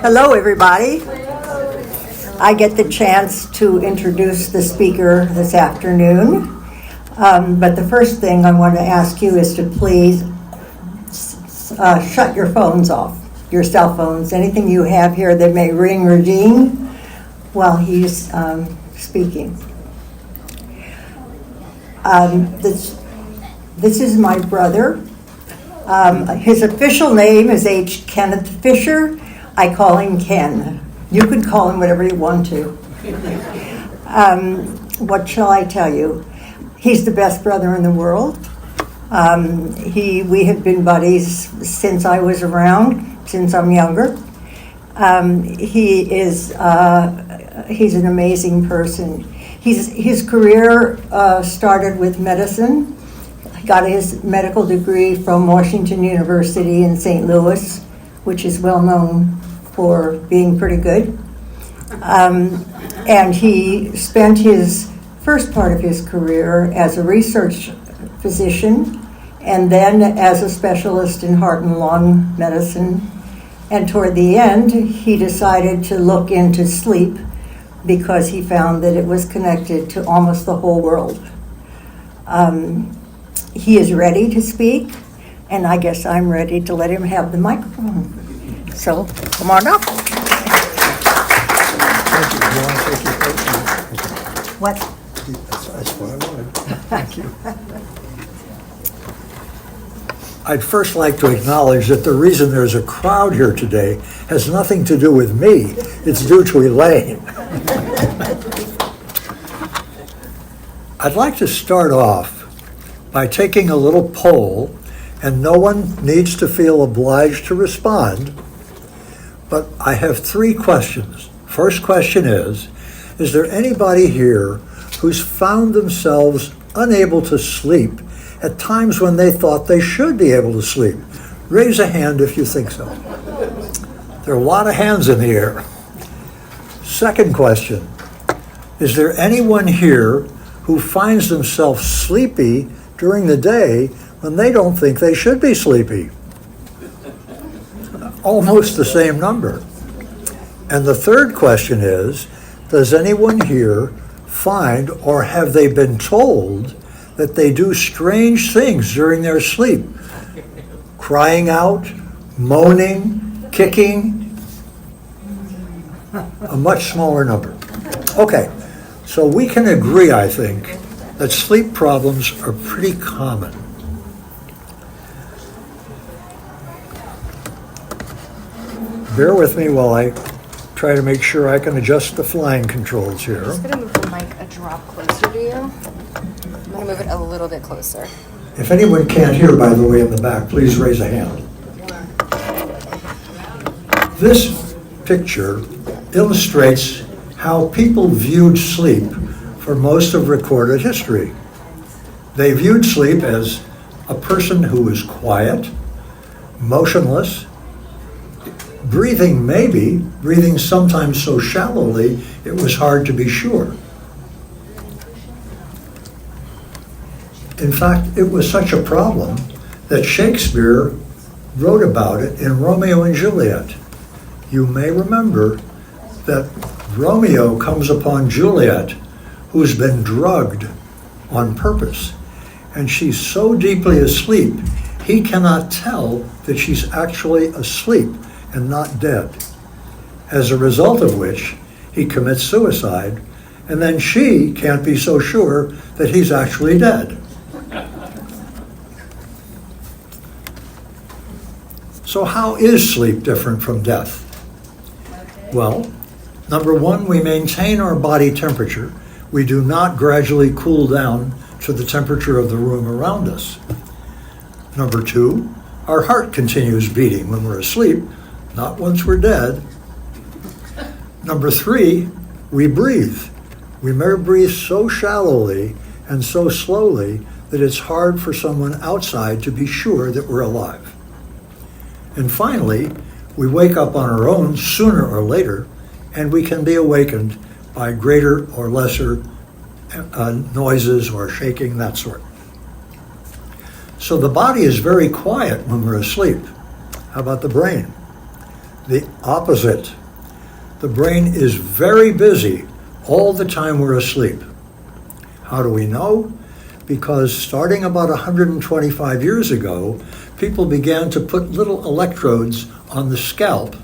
Hello, everybody. I get the chance to introduce the speaker this afternoon. But the first thing I want to ask you is to please shut your phones off, your cell phones, anything you have here that may ring or ding while he's speaking. This is my brother. His official name is Kenneth Fisher. I call him Ken. You could call him whatever you want to. What shall I tell you? He's the best brother in the world. We have been buddies since I was around, since I'm younger. He's an amazing person. His career started with medicine. He got his medical degree from Washington University in St. Louis, which is well known for being pretty good. And he spent his first part of his career as a research physician and then as a specialist in heart and lung medicine. And toward the end, he decided to look into sleep because he found that it was connected to almost the whole world. He is ready to speak, and I guess I'm ready to let him have the microphone. So, come on up. Thank you. You want to take your place? What? That's what I wanted. Thank you. I'd first like to acknowledge that the reason there's a crowd here today has nothing to do with me. It's due to Elaine. I'd like to start off by taking a little poll, and no one needs to feel obliged to respond. But I have three questions. First question is there anybody here who's found themselves unable to sleep at times when they thought they should be able to sleep? Raise a hand if you think so. There are a lot of hands in the air. Second question, is there anyone here who finds themselves sleepy during the day when they don't think they should be sleepy? Almost the same number. And the third question is, does anyone here find, or have they been told, that they do strange things during their sleep? Crying out, moaning, kicking? A much smaller number. Okay, so we can agree, I think, that sleep problems are pretty common. Bear with me while I try to make sure I can adjust the flying controls here. I'm just going to move the mic a drop closer to you. I'm going to move it a little bit closer. If anyone can't hear, by the way, in the back, please raise a hand. This picture illustrates how people viewed sleep for most of recorded history. They viewed sleep as a person who was quiet, motionless, breathing sometimes so shallowly it was hard to be sure. In fact, it was such a problem that Shakespeare wrote about it in Romeo and Juliet. You may remember that Romeo comes upon Juliet, who's been drugged on purpose, and she's so deeply asleep, he cannot tell that she's actually asleep and not dead, as a result of which he commits suicide, and then she can't be so sure that he's actually dead. So how is sleep different from death? Well, number one, we maintain our body temperature. We do not gradually cool down to the temperature of the room around us. Number two, our heart continues beating when we're asleep, not once we're dead. Number three, we breathe. We may breathe so shallowly and so slowly that it's hard for someone outside to be sure that we're alive. And finally, we wake up on our own sooner or later, and we can be awakened by greater or lesser noises or shaking, that sort. So the body is very quiet when we're asleep. How about the brain? The opposite. The brain is very busy all the time we're asleep. How do we know? Because starting about 125 years ago, people began to put little electrodes on the scalp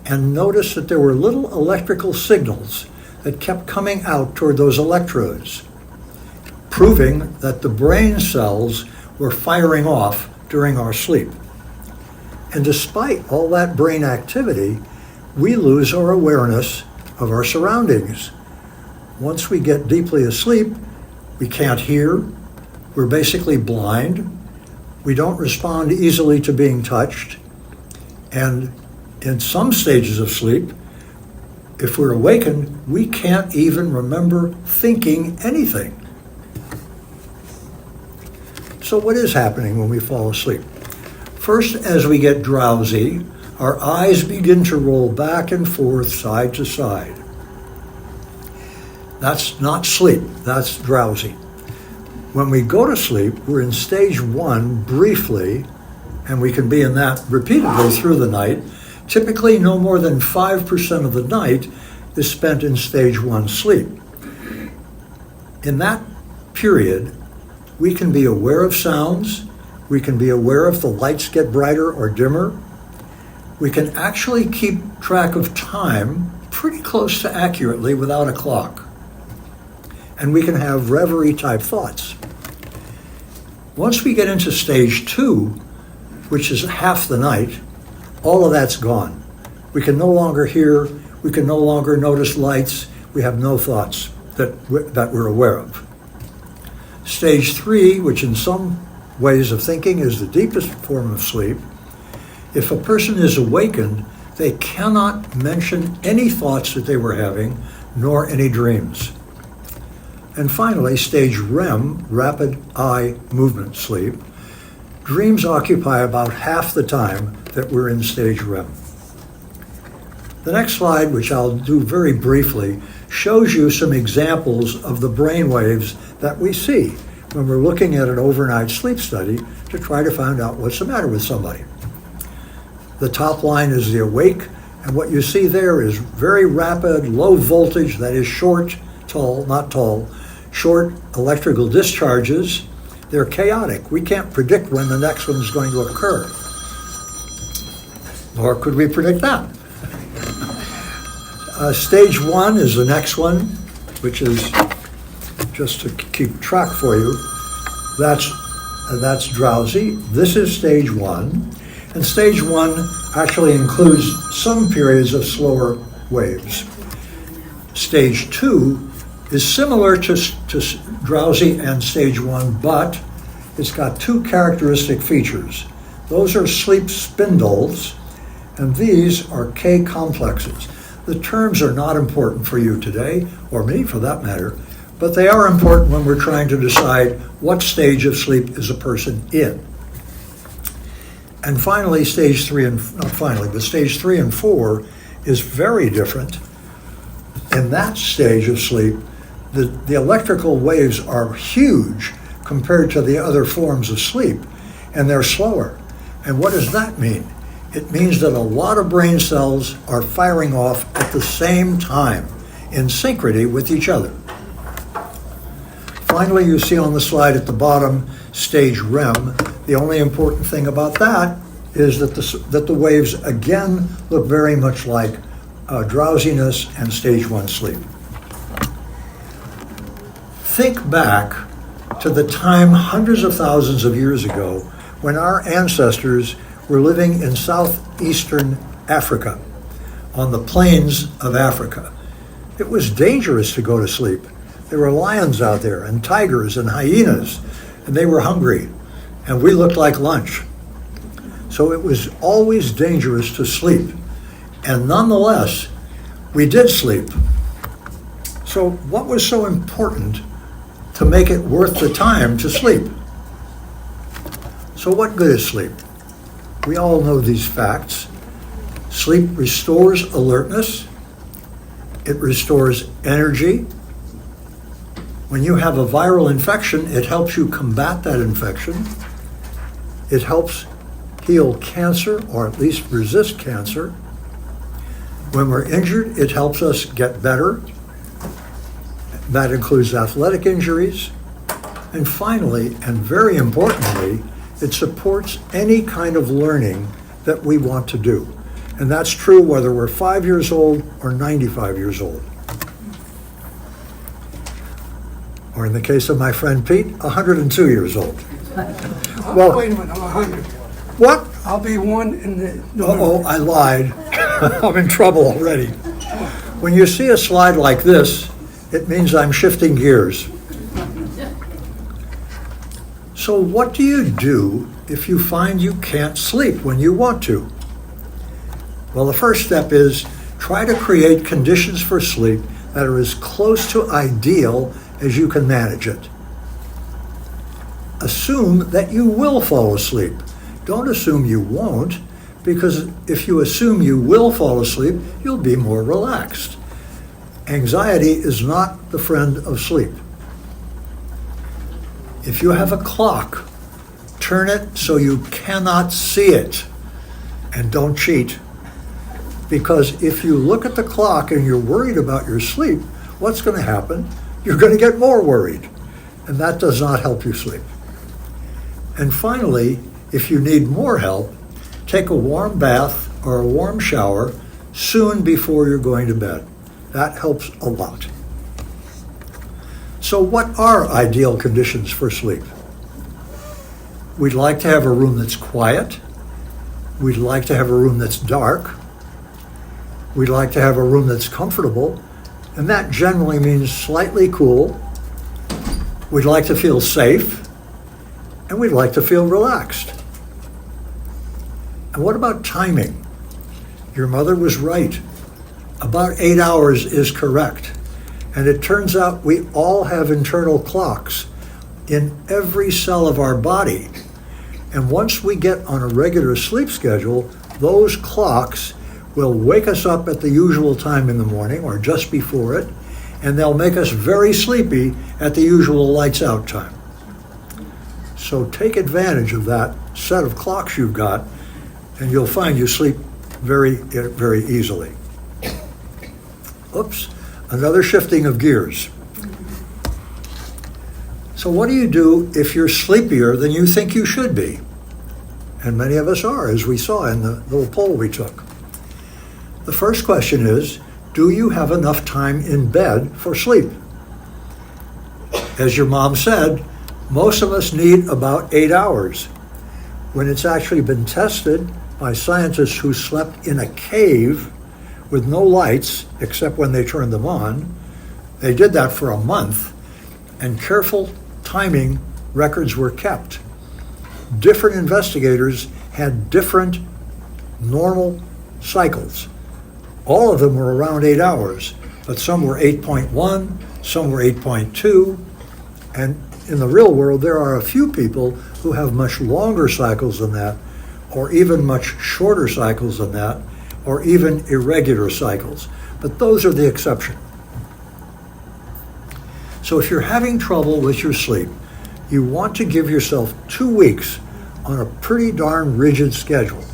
and noticed that there were little electrical signals that kept coming out toward those electrodes, proving that the brain cells were firing off during our sleep. And despite all that brain activity, we lose our awareness of our surroundings. Once we get deeply asleep, we can't hear, we're basically blind, we don't respond easily to being touched, and in some stages of sleep, if we're awakened, we can't even remember thinking anything. So what is happening when we fall asleep? First, as we get drowsy, our eyes begin to roll back and forth, side to side. That's not sleep, that's drowsy. When we go to sleep, we're in stage 1 briefly, and we can be in that repeatedly through the night. Typically, no more than 5% of the night is spent in stage 1 sleep. In that period, we can be aware of sounds, we can be aware if the lights get brighter or dimmer. We can actually keep track of time pretty close to accurately without a clock. And we can have reverie-type thoughts. Once we get into stage 2, which is half the night, all of that's gone. We can no longer hear, we can no longer notice lights, we have no thoughts that we're aware of. Stage 3, which in some ways of thinking is the deepest form of sleep, if a person is awakened, they cannot mention any thoughts that they were having, nor any dreams. And finally, stage REM, rapid eye movement sleep, dreams occupy about half the time that we're in stage REM. The next slide, which I'll do very briefly, shows you some examples of the brain waves that we see when we're looking at an overnight sleep study to try to find out what's the matter with somebody. The top line is the awake, and what you see there is very rapid, low voltage, that is short, not tall, short electrical discharges. They're chaotic. We can't predict when the next one's going to occur. Nor could we predict that. Stage 1 is the next one, which is, just to keep track for you, that's drowsy. This is stage 1. And stage 1 actually includes some periods of slower waves. Stage 2 is similar to drowsy and stage 1, but it's got 2 characteristic features. Those are sleep spindles, and these are K complexes. The terms are not important for you today, or me for that matter, but they are important when we're trying to decide what stage of sleep is a person in. And finally, stage 3 and 4 is very different. In that stage of sleep, the electrical waves are huge compared to the other forms of sleep, and they're slower. And what does that mean? It means that a lot of brain cells are firing off at the same time, in synchrony with each other. Finally, you see on the slide at the bottom, stage REM. The only important thing about that is that the waves again look very much like drowsiness and stage 1 sleep. Think back to the time hundreds of thousands of years ago when our ancestors were living in southeastern Africa, on the plains of Africa. It was dangerous to go to sleep. There were lions out there and tigers and hyenas, and they were hungry, and we looked like lunch. So it was always dangerous to sleep. And nonetheless, we did sleep. So what was so important to make it worth the time to sleep? So what good is sleep? We all know these facts. Sleep restores alertness. It restores energy. When you have a viral infection, it helps you combat that infection. It helps heal cancer, or at least resist cancer. When we're injured, it helps us get better. That includes athletic injuries. And finally, and very importantly, it supports any kind of learning that we want to do. And that's true whether we're 5 years old or 95 years old. Or in the case of my friend Pete, 102 years old. Well, wait a minute, I'm 100. What? I'll be one in the Uh-oh, I lied. I'm in trouble already. When you see a slide like this, it means I'm shifting gears. So what do you do if you find you can't sleep when you want to? Well, the first step is try to create conditions for sleep that are as close to ideal as you can manage it. Assume that you will fall asleep. Don't assume you won't, because if you assume you will fall asleep, you'll be more relaxed. Anxiety is not the friend of sleep. If you have a clock, turn it so you cannot see it, and don't cheat. Because if you look at the clock and you're worried about your sleep, what's going to happen? You're going to get more worried, and that does not help you sleep. And finally, if you need more help, take a warm bath or a warm shower soon before you're going to bed. That helps a lot. So what are ideal conditions for sleep? We'd like to have a room that's quiet. We'd like to have a room that's dark. We'd like to have a room that's comfortable, and that generally means slightly cool. We'd like to feel safe, and we'd like to feel relaxed. And what about timing? Your mother was right. About 8 hours is correct. And it turns out we all have internal clocks in every cell of our body. And once we get on a regular sleep schedule, those clocks will wake us up at the usual time in the morning or just before it, and they'll make us very sleepy at the usual lights out time. So take advantage of that set of clocks you've got, and you'll find you sleep very, very easily. Oops, another shifting of gears. So what do you do if you're sleepier than you think you should be? And many of us are, as we saw in the little poll we took. The first question is, do you have enough time in bed for sleep? As your mom said, most of us need about 8 hours. When it's actually been tested by scientists who slept in a cave with no lights except when they turned them on, they did that for a month, and careful timing records were kept. Different investigators had different normal cycles. All of them were around 8 hours, but some were 8.1, some were 8.2, and in the real world, there are a few people who have much longer cycles than that, or even much shorter cycles than that, or even irregular cycles. But those are the exception. So if you're having trouble with your sleep, you want to give yourself 2 weeks on a pretty darn rigid schedule.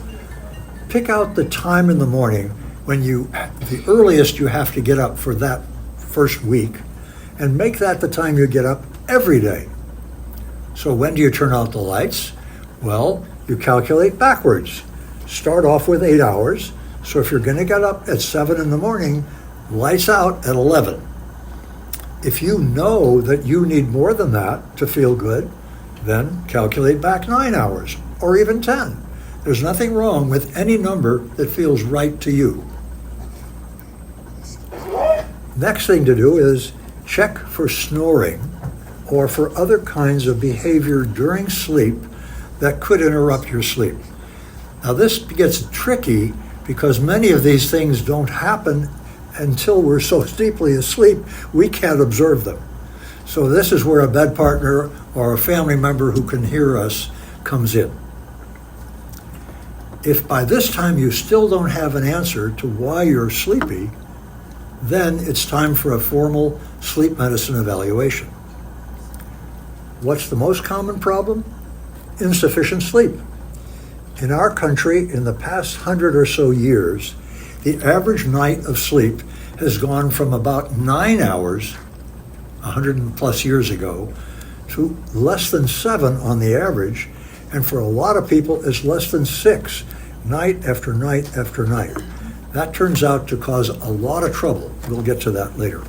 Pick out the time in the morning when the earliest you have to get up for that first week, and make that the time you get up every day. So when do you turn out the lights? Well, you calculate backwards. Start off with 8 hours. So if you're going to get up at 7 in the morning, lights out at 11. If you know that you need more than that to feel good, then calculate back 9 hours or even 10. There's nothing wrong with any number that feels right to you. Next thing to do is check for snoring or for other kinds of behavior during sleep that could interrupt your sleep. Now this gets tricky because many of these things don't happen until we're so deeply asleep we can't observe them. So this is where a bed partner or a family member who can hear us comes in. If by this time you still don't have an answer to why you're sleepy, then it's time for a formal sleep medicine evaluation. What's the most common problem? Insufficient sleep. In our country, in the past 100 or so years, the average night of sleep has gone from about 9 hours, 100 plus years ago, to less than 7 on the average, and for a lot of people it's less than 6, night after night after night. That turns out to cause a lot of trouble. We'll get to that later.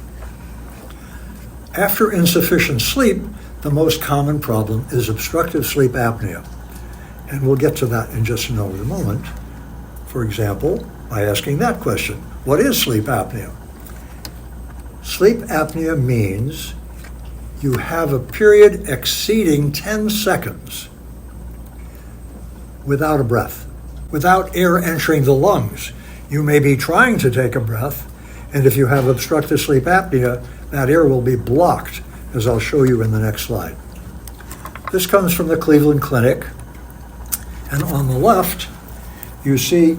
After insufficient sleep, the most common problem is obstructive sleep apnea. And we'll get to that in just another moment. For example, by asking that question, what is sleep apnea? Sleep apnea means you have a period exceeding 10 seconds without a breath, without air entering the lungs. You may be trying to take a breath, and if you have obstructive sleep apnea, that air will be blocked, as I'll show you in the next slide. This comes from the Cleveland Clinic, and on the left, you see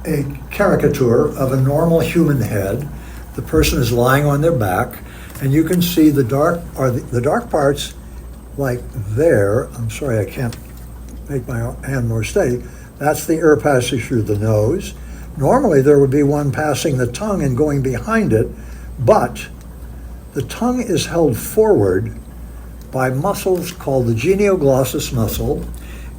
a caricature of a normal human head. The person is lying on their back, and you can see the dark parts like there. I'm sorry, I can't make my hand more steady. That's the air passage through the nose. Normally there would be one passing the tongue and going behind it, but the tongue is held forward by muscles called the genioglossus muscle,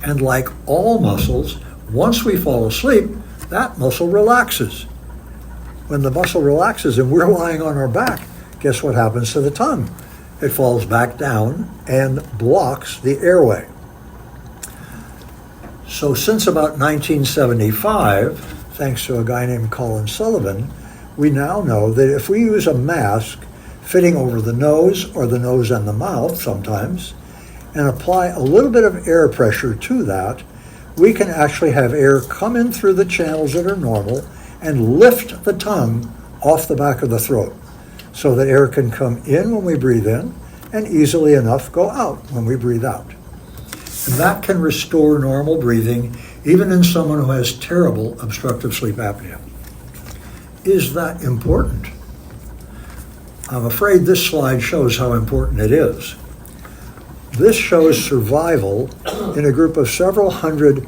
and like all muscles, once we fall asleep, that muscle relaxes. When the muscle relaxes and we're lying on our back, guess what happens to the tongue? It falls back down and blocks the airway. So since about 1975, thanks to a guy named Colin Sullivan, we now know that if we use a mask fitting over the nose or the nose and the mouth sometimes, and apply a little bit of air pressure to that, we can actually have air come in through the channels that are normal and lift the tongue off the back of the throat so that air can come in when we breathe in and easily enough go out when we breathe out. And that can restore normal breathing even in someone who has terrible obstructive sleep apnea. Is that important? I'm afraid this slide shows how important it is. This shows survival in a group of several hundred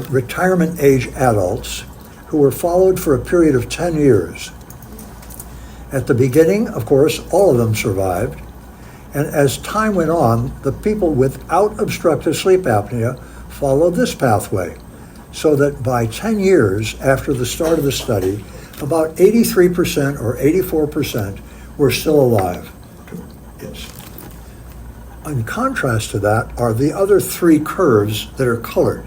retirement age adults who were followed for a period of 10 years. At the beginning, of course, all of them survived. And as time went on, the people without obstructive sleep apnea followed this pathway, so that by 10 years after the start of the study, about 83% or 84% were still alive. Yes. In contrast to that are the other three curves that are colored.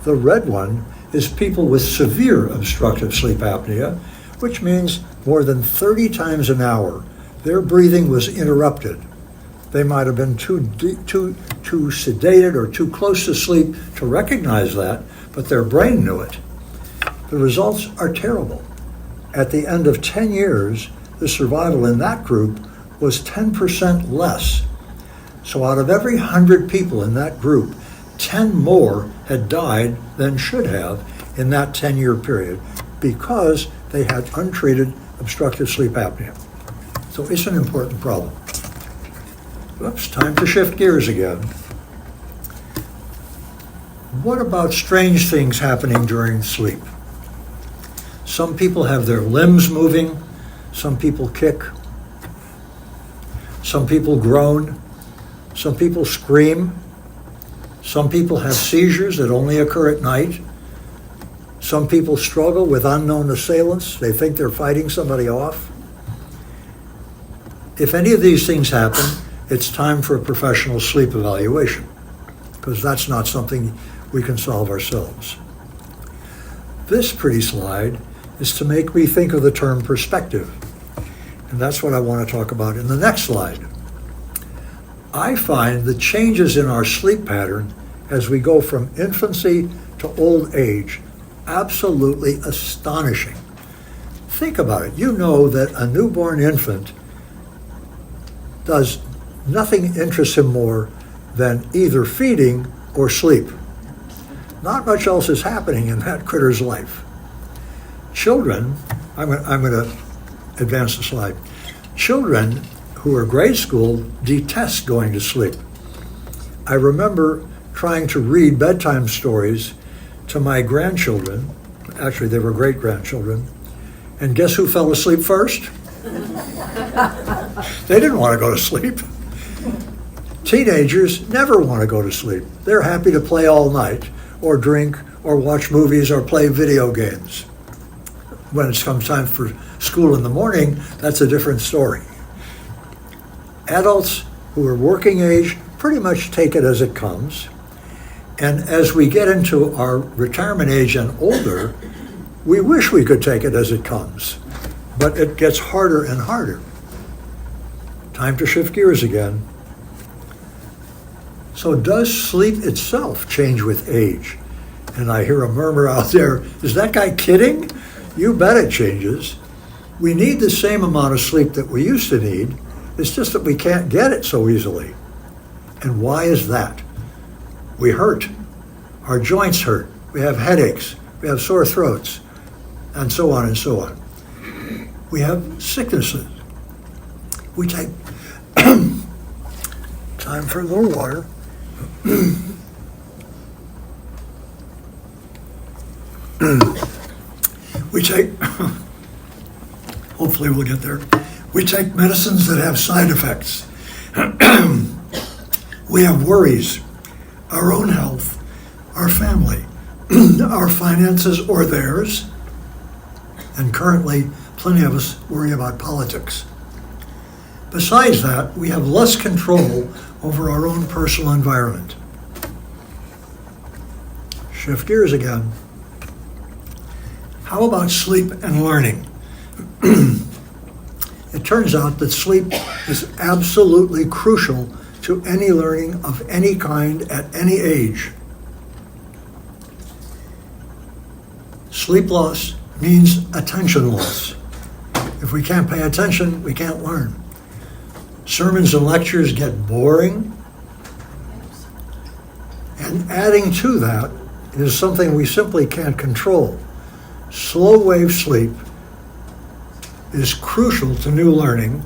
The red one is people with severe obstructive sleep apnea, which means more than 30 times an hour their breathing was interrupted. They might have been too sedated or too close to sleep to recognize that, but their brain knew it. The results are terrible. At the end of 10 years, the survival in that group was 10% less. So out of every 100 people in that group, 10 more had died than should have in that 10-year period because they had untreated obstructive sleep apnea. So it's an important problem. Oops, time to shift gears again. What about strange things happening during sleep? Some people have their limbs moving, some people kick, some people groan, some people scream, some people have seizures that only occur at night, some people struggle with unknown assailants, they think they're fighting somebody off. If any of these things happen, it's time for a professional sleep evaluation, because that's not something we can solve ourselves. This pretty slide is to make me think of the term perspective, and that's what I want to talk about in the next slide. I find the changes in our sleep pattern as we go from infancy to old age absolutely astonishing. Think about it. You know that a newborn infant does nothing interests him more than either feeding or sleep. Not much else is happening in that critter's life. Children, I'm going to advance the slide. Children who are grade school detest going to sleep. I remember trying to read bedtime stories to my grandchildren, Actually, they were great-grandchildren. And guess who fell asleep first? They didn't want to go to sleep. Teenagers never want to go to sleep. They're happy to play all night, or drink, or watch movies, or play video games. When it comes time for school in the morning, that's a different story. Adults who are working age pretty much take it as it comes. And as we get into our retirement age and older, we wish we could take it as it comes. But it gets harder and harder. Time to shift gears again. So does sleep itself change with age? And I hear a murmur out there, is that guy kidding? You bet it changes. We need the same amount of sleep that we used to need. It's just that we can't get it so easily. And why is that? We hurt. Our joints hurt. We have headaches. We have sore throats. And so on and so on. We have sicknesses. We take time for a little water. We take, hopefully we'll get there. We take medicines that have side effects. We have worries, our own health, our family, our finances or theirs, and currently plenty of us worry about politics. Besides that, we have less control over our own personal environment. Shift gears again. How about sleep and learning? It turns out that sleep is absolutely crucial to any learning of any kind at any age. Sleep loss means attention loss. If we can't pay attention, we can't learn. Sermons and lectures get boring. And adding to that is something we simply can't control. Slow wave sleep is crucial to new learning,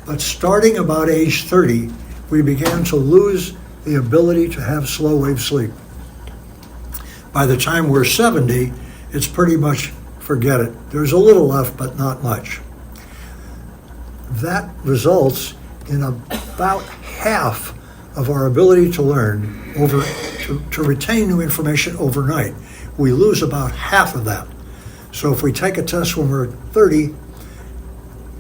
but starting about age 30, we began to lose the ability to have slow wave sleep. By the time we're 70, it's pretty much forget it. There's a little left, but not much. That results in about half of our ability to learn, to retain new information overnight. We lose about half of that. So if we take a test when we're 30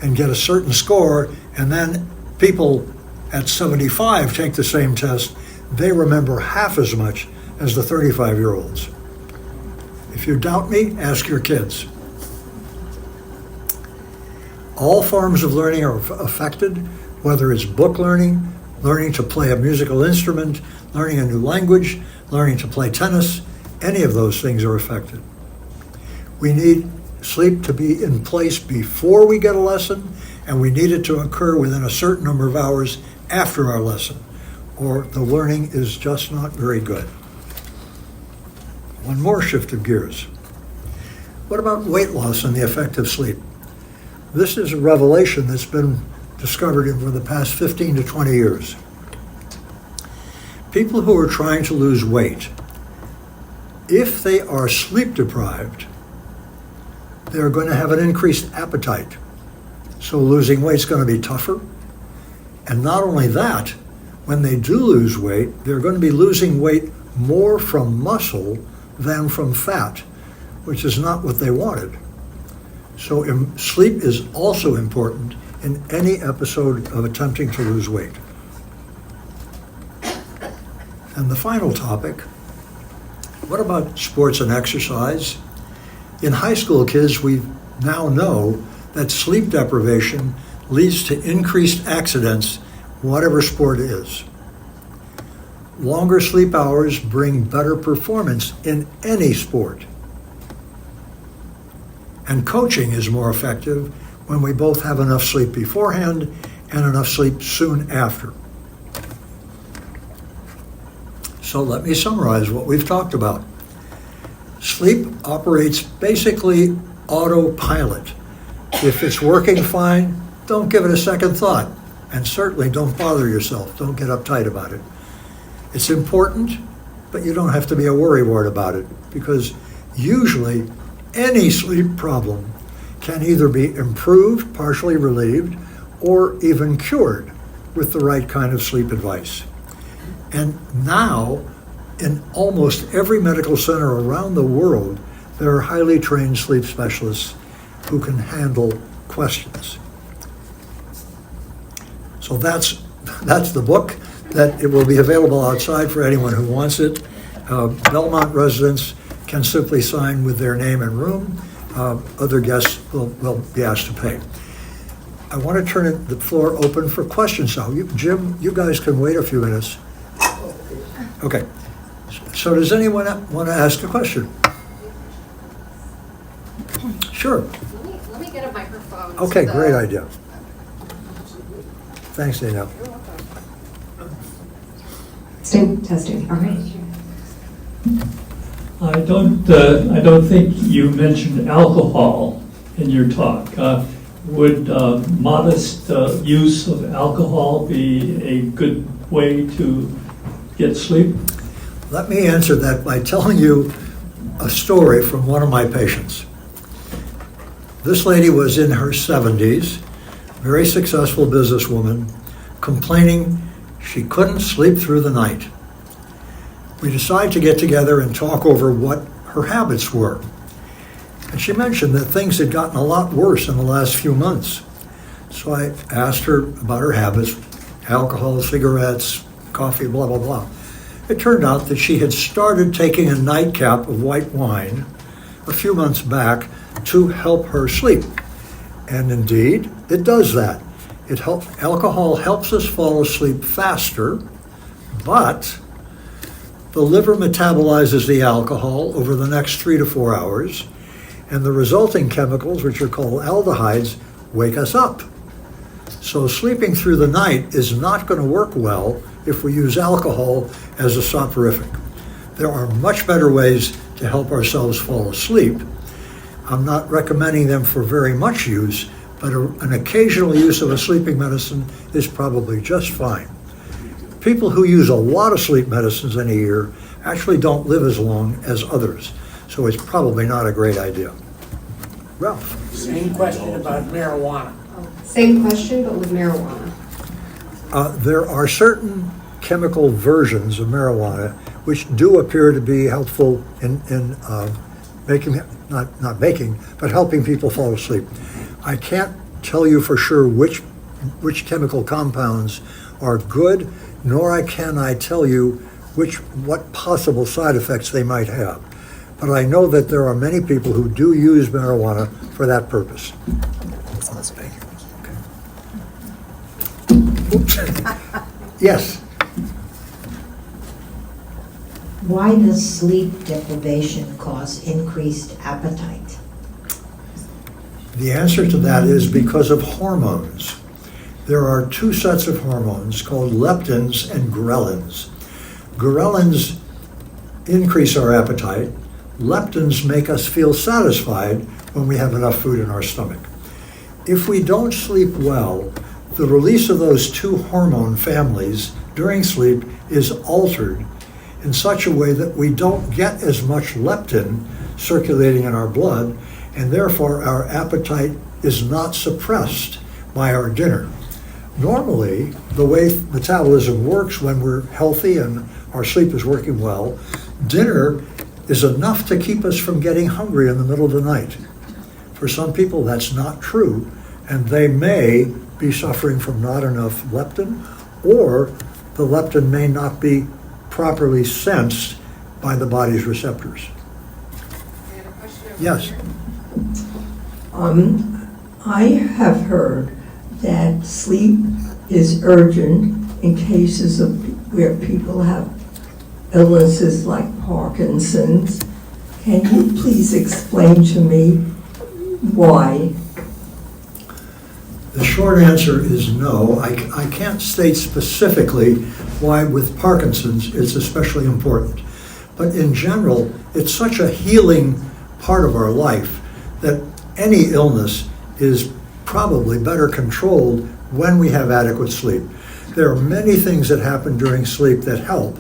and get a certain score, and then people at 75 take the same test, they remember half as much as the 35-year-olds. If you doubt me, ask your kids. All forms of learning are affected, whether it's book learning, learning to play a musical instrument, learning a new language, learning to play tennis, any of those things are affected. We need sleep to be in place before we get a lesson, and we need it to occur within a certain number of hours after our lesson, or the learning is just not very good. One more shift of gears. What about weight loss and the effect of sleep? This is a revelation that's been discovered over the past 15 to 20 years. People who are trying to lose weight, if they are sleep deprived, they're going to have an increased appetite. So losing weight is going to be tougher. And not only that, when they do lose weight, they're going to be losing weight more from muscle than from fat, which is not what they wanted. So sleep is also important in any episode of attempting to lose weight. And the final topic, what about sports and exercise? In high school kids, we now know that sleep deprivation leads to increased accidents, whatever sport it is. Longer sleep hours bring better performance in any sport. And coaching is more effective when we both have enough sleep beforehand and enough sleep soon after. So let me summarize what we've talked about. Sleep operates basically autopilot. If it's working fine, don't give it a second thought. And certainly don't bother yourself. Don't get uptight about it. It's important, but you don't have to be a worrywart about it, because usually any sleep problem can either be improved, partially relieved, or even cured with the right kind of sleep advice. And now, in almost every medical center around the world, there are highly trained sleep specialists who can handle questions. So that's the book. That it will be available outside for anyone who wants it. Belmont residents can simply sign with their name and room. Other guests will be asked to pay. I want to turn the floor open for questions now. Jim, you guys can wait a few minutes. Okay. So does anyone want to ask a question? Sure. Let me get a microphone. Okay, great idea. Thanks, Danielle. Testing. All right. I don't think you mentioned alcohol in your talk. Would modest use of alcohol be a good way to get sleep? Let me answer that by telling you a story from one of my patients. This lady was in her 70s, very successful businesswoman, complaining she couldn't sleep through the night. We decided to get together and talk over what her habits were. And she mentioned that things had gotten a lot worse in the last few months. So I asked her about her habits, alcohol, cigarettes, coffee, blah, blah, blah. It turned out that she had started taking a nightcap of white wine a few months back to help her sleep. And indeed, it does that. Alcohol helps us fall asleep faster, but the liver metabolizes the alcohol over the next 3 to 4 hours, and the resulting chemicals, which are called aldehydes, wake us up. So sleeping through the night is not going to work well if we use alcohol as a soporific. There are much better ways to help ourselves fall asleep. I'm not recommending them for very much use, but an occasional use of a sleeping medicine is probably just fine. People who use a lot of sleep medicines in a year actually don't live as long as others, so it's probably not a great idea. Ralph? Same question about marijuana. Same question, but with marijuana. There are certain chemical versions of marijuana which do appear to be helpful in helping people fall asleep. I can't tell you for sure which chemical compounds are good, nor can I tell you what possible side effects they might have. But I know that there are many people who do use marijuana for that purpose. Okay. Oops. Yes. Why does sleep deprivation cause increased appetite? The answer to that is because of hormones. There are two sets of hormones called leptins and ghrelins. Ghrelins increase our appetite. Leptins make us feel satisfied when we have enough food in our stomach. If we don't sleep well, the release of those two hormone families during sleep is altered in such a way that we don't get as much leptin circulating in our blood, and therefore our appetite is not suppressed by our dinner. Normally, the way metabolism works when we're healthy and our sleep is working well, dinner is enough to keep us from getting hungry in the middle of the night. For some people, that's not true, and they may be suffering from not enough leptin, or the leptin may not be properly sensed by the body's receptors. Yes. I have heard that sleep is urgent in cases of where people have illnesses like Parkinson's. Can you please explain to me why? The short answer is no. I can't state specifically why with Parkinson's it's especially important. But in general, it's such a healing part of our life that any illness is probably better controlled when we have adequate sleep. There are many things that happen during sleep that help.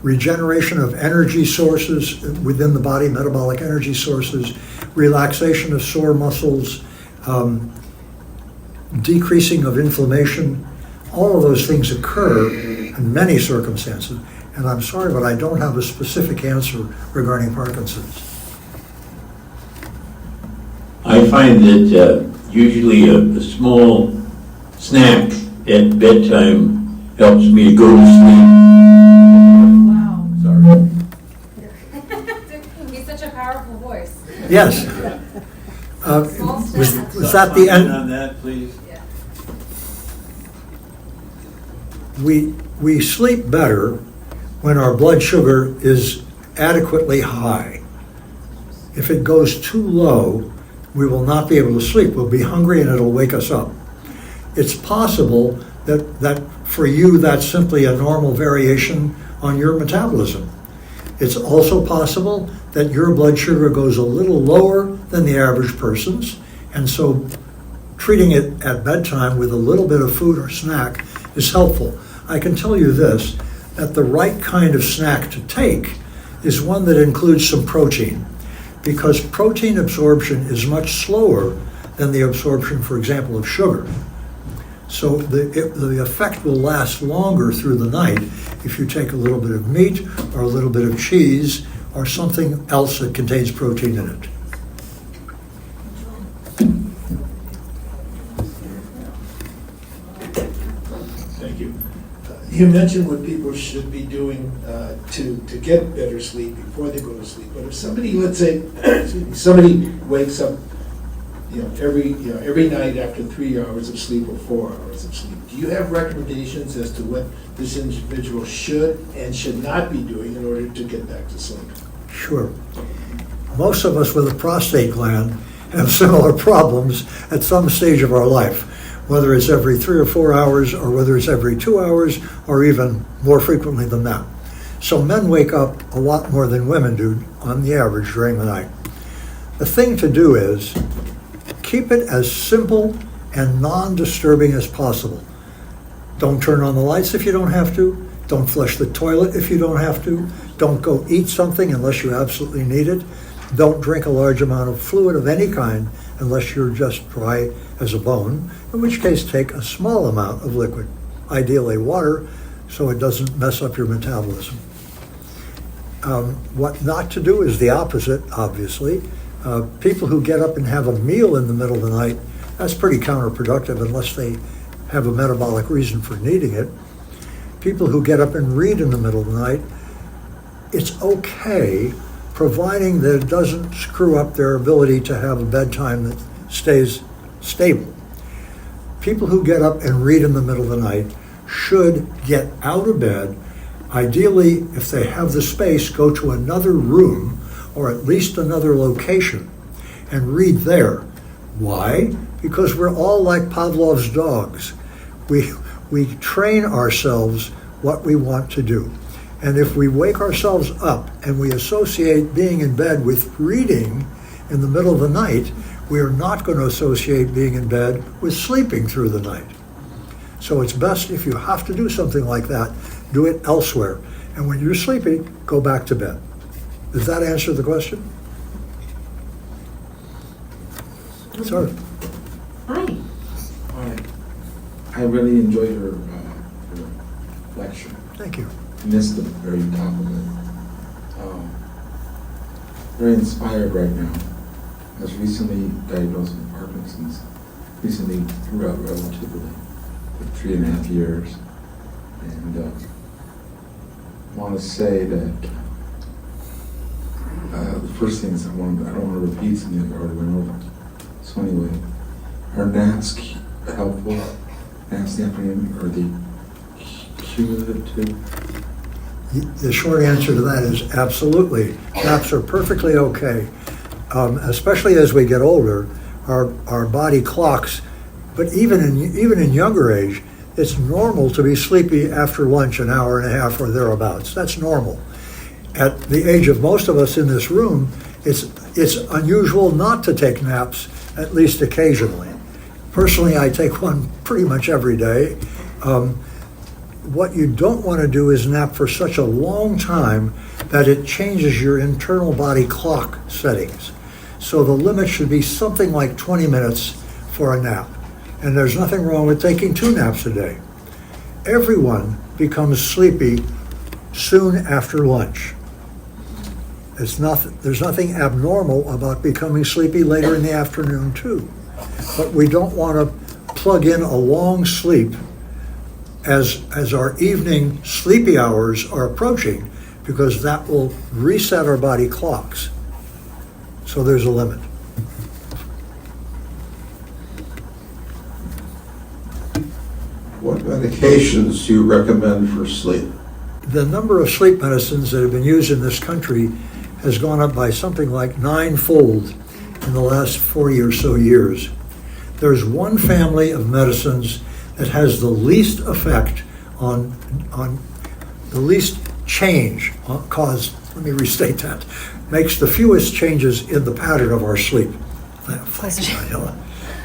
regeneration of energy sources within the body, metabolic energy sources, relaxation of sore muscles, decreasing of inflammation. All of those things occur in many circumstances. And I'm sorry, but I don't have a specific answer regarding Parkinson's. I find that usually a small snack at bedtime helps me to go to sleep. Wow. Sorry. He's such a powerful voice. Yes. Was that the end? On that, please. Yeah. We sleep better when our blood sugar is adequately high. If it goes too low, we will not be able to sleep. We'll be hungry and it'll wake us up. It's possible that for you that's simply a normal variation on your metabolism. It's also possible that your blood sugar goes a little lower than the average person's, and so treating it at bedtime with a little bit of food or snack is helpful. I can tell you this, that the right kind of snack to take is one that includes some protein, because protein absorption is much slower than the absorption, for example, of sugar. So the effect will last longer through the night if you take a little bit of meat or a little bit of cheese or something else that contains protein in it. Thank you. You mentioned what people should be doing to get better sleep before they go to sleep. But if somebody, let's say, excuse me, somebody wakes up, every night after 3 hours of sleep or 4 hours of sleep, do you have recommendations as to what this individual should and should not be doing in order to get back to sleep? Sure. Most of us with a prostate gland have similar problems at some stage of our life, whether it's every 3 or 4 hours or whether it's every 2 hours or even more frequently than that. So men wake up a lot more than women do on the average during the night. The thing to do is keep it as simple and non-disturbing as possible. Don't turn on the lights if you don't have to. Don't flush the toilet if you don't have to. Don't go eat something unless you absolutely need it. Don't drink a large amount of fluid of any kind unless you're just dry as a bone, in which case take a small amount of liquid, ideally water, so it doesn't mess up your metabolism. What not to do is the opposite, obviously. People who get up and have a meal in the middle of the night, that's pretty counterproductive unless they have a metabolic reason for needing it. People who get up and read in the middle of the night, it's okay, providing that it doesn't screw up their ability to have a bedtime that stays stable. People who get up and read in the middle of the night should get out of bed. Ideally, if they have the space, go to another room or at least another location and read there. Why? Because we're all like Pavlov's dogs. We train ourselves what we want to do. And if we wake ourselves up and we associate being in bed with reading in the middle of the night, we are not going to associate being in bed with sleeping through the night. So it's best, if you have to do something like that, do it elsewhere. And when you're sleepy, go back to bed. Does that answer the question? Sorry. Hi. Hi. I really enjoyed her lecture. Thank you. Missed the very top of it. Very inspired right now. I was recently diagnosed with Parkinson's. Recently grew up relatively, for 3.5 years. And want to say that the first thing is I don't want to repeat something that I already went over. So anyway, are naps helpful? Naps the afternoon, or the cumulative? The short answer to that is absolutely. Naps are perfectly okay, especially as we get older. Our body clocks, but even in younger age, it's normal to be sleepy after lunch, an hour and a half or thereabouts. That's normal. At the age of most of us in this room, it's unusual not to take naps, at least occasionally. Personally, I take one pretty much every day. what you don't want to do is nap for such a long time that it changes your internal body clock settings. So the limit should be something like 20 minutes for a nap. And there's nothing wrong with taking 2 naps a day. Everyone becomes sleepy soon after lunch. There's nothing abnormal about becoming sleepy later in the afternoon too. But we don't want to plug in a long sleep as our evening sleepy hours are approaching, because that will reset our body clocks. So there's a limit. What medications do you recommend for sleep? The number of sleep medicines that have been used in this country has gone up by something like 9-fold in the last 40 or so years. There's one family of medicines that has the least effect on the least change, let me restate that, makes the fewest changes in the pattern of our sleep.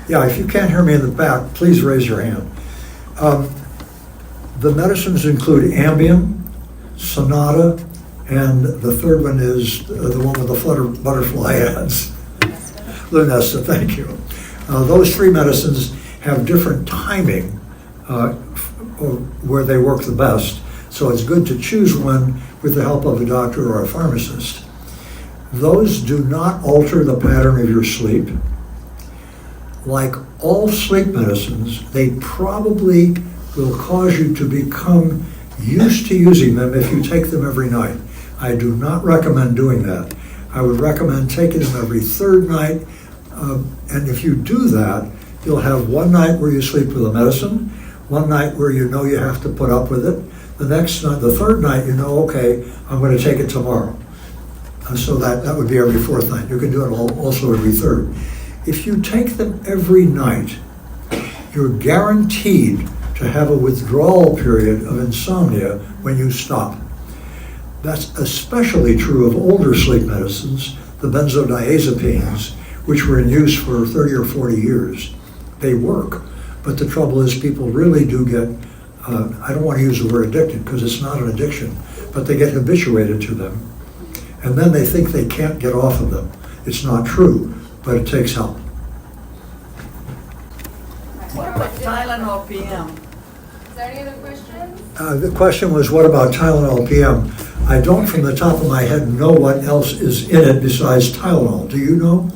Yeah, if you can't hear me in the back, please raise your hand. The medicines include Ambien, Sonata, and the third one is the one with the butterfly ads. Lunesta, thank you. Those 3 medicines have different timing where they work the best, so it's good to choose one with the help of a doctor or a pharmacist. Those do not alter the pattern of your sleep. Like all sleep medicines, they probably will cause you to become used to using them if you take them every night. I do not recommend doing that. I would recommend taking them every 3rd night, and if you do that, you'll have one night where you sleep with the medicine, one night where you know you have to put up with it, the next night, the 3rd night, you know, okay, I'm going to take it tomorrow. So that would be every 4th night. You can do it also every 3rd. If you take them every night, you're guaranteed to have a withdrawal period of insomnia when you stop. That's especially true of older sleep medicines, the benzodiazepines, which were in use for 30 or 40 years. They work, but the trouble is people really do get, I don't want to use the word addicted because it's not an addiction, but they get habituated to them. And then they think they can't get off of them. It's not true, but it takes help. What about Tylenol PM? Is there any other questions? The question was, what about Tylenol PM? I don't from the top of my head know what else is in it besides Tylenol. Do you know?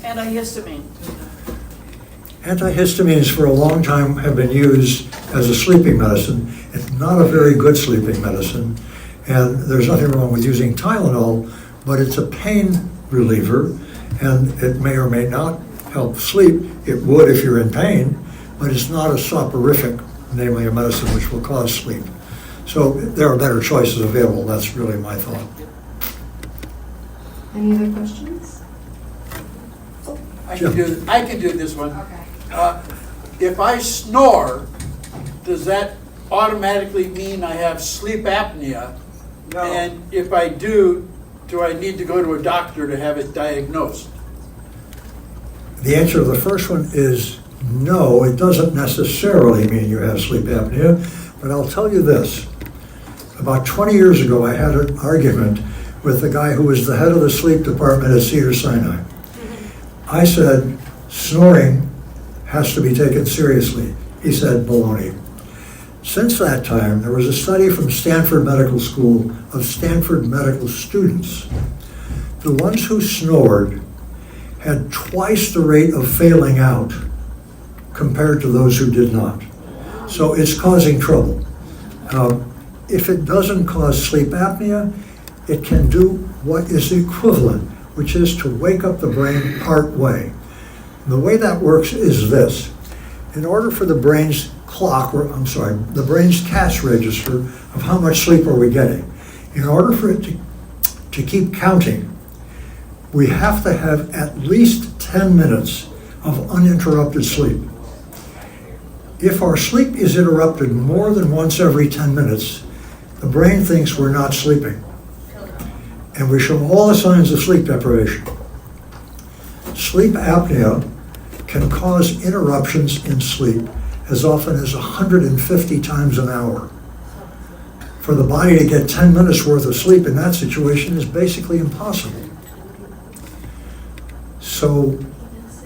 Antihistamine. Antihistamines for a long time have been used as a sleeping medicine. It's not a very good sleeping medicine, and there's nothing wrong with using Tylenol, but it's a pain reliever, and it may or may not help sleep. It would if you're in pain, but it's not a soporific, namely a medicine which will cause sleep. So there are better choices available. That's really my thought. Any other questions? I can do this one. If I snore, does that automatically mean I have sleep apnea? No. And if I do I need to go to a doctor to have it diagnosed? The answer to the first one is no, it doesn't necessarily mean you have sleep apnea, but I'll tell you this. About 20 years ago, I had an argument with the guy who was the head of the sleep department at Cedars-Sinai. I said, snoring has to be taken seriously. He said, baloney. Since that time, there was a study from Stanford Medical School of Stanford medical students. The ones who snored had twice the rate of failing out compared to those who did not. So it's causing trouble. If it doesn't cause sleep apnea, it can do what is equivalent, which is to wake up the brain part way. The way that works is this. In order for the brain's the brain's cash register of how much sleep are we getting, in order for it to keep counting, we have to have at least 10 minutes of uninterrupted sleep. If our sleep is interrupted more than once every 10 minutes, the brain thinks we're not sleeping. And we show all the signs of sleep deprivation. Sleep apnea can cause interruptions in sleep as often as 150 times an hour. For the body to get 10 minutes worth of sleep in that situation is basically impossible. So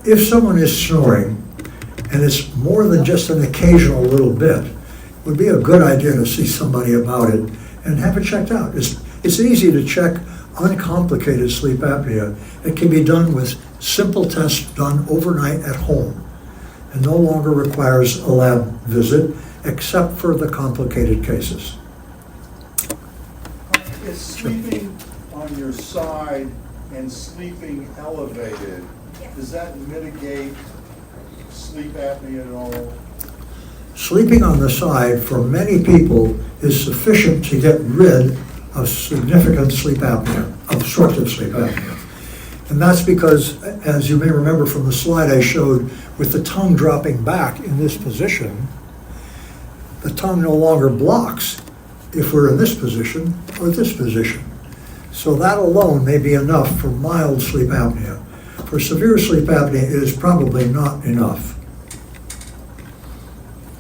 if someone is snoring, and it's more than just an occasional little bit, it would be a good idea to see somebody about it and have it checked out. It's easy to check uncomplicated sleep apnea. It can be done with simple tests done overnight at home and no longer requires a lab visit except for the complicated cases. Is sleeping on your side and sleeping elevated, does that mitigate sleep apnea at all? Sleeping on the side for many people is sufficient to get rid of significant sleep apnea, obstructive sleep apnea. And that's because, as you may remember from the slide I showed, with the tongue dropping back in this position, the tongue no longer blocks if we're in this position or this position. So that alone may be enough for mild sleep apnea. For severe sleep apnea, it is probably not enough.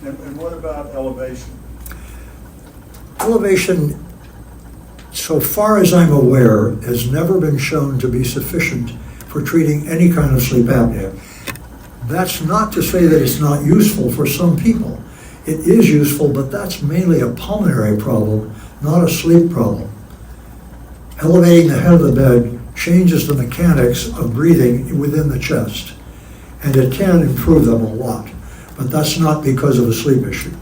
And what about elevation? Elevation, so far as I'm aware, has never been shown to be sufficient for treating any kind of sleep apnea. That's not to say that it's not useful for some people. It is useful, but that's mainly a pulmonary problem, not a sleep problem. Elevating the head of the bed changes the mechanics of breathing within the chest, and it can improve them a lot, but that's not because of a sleep issue.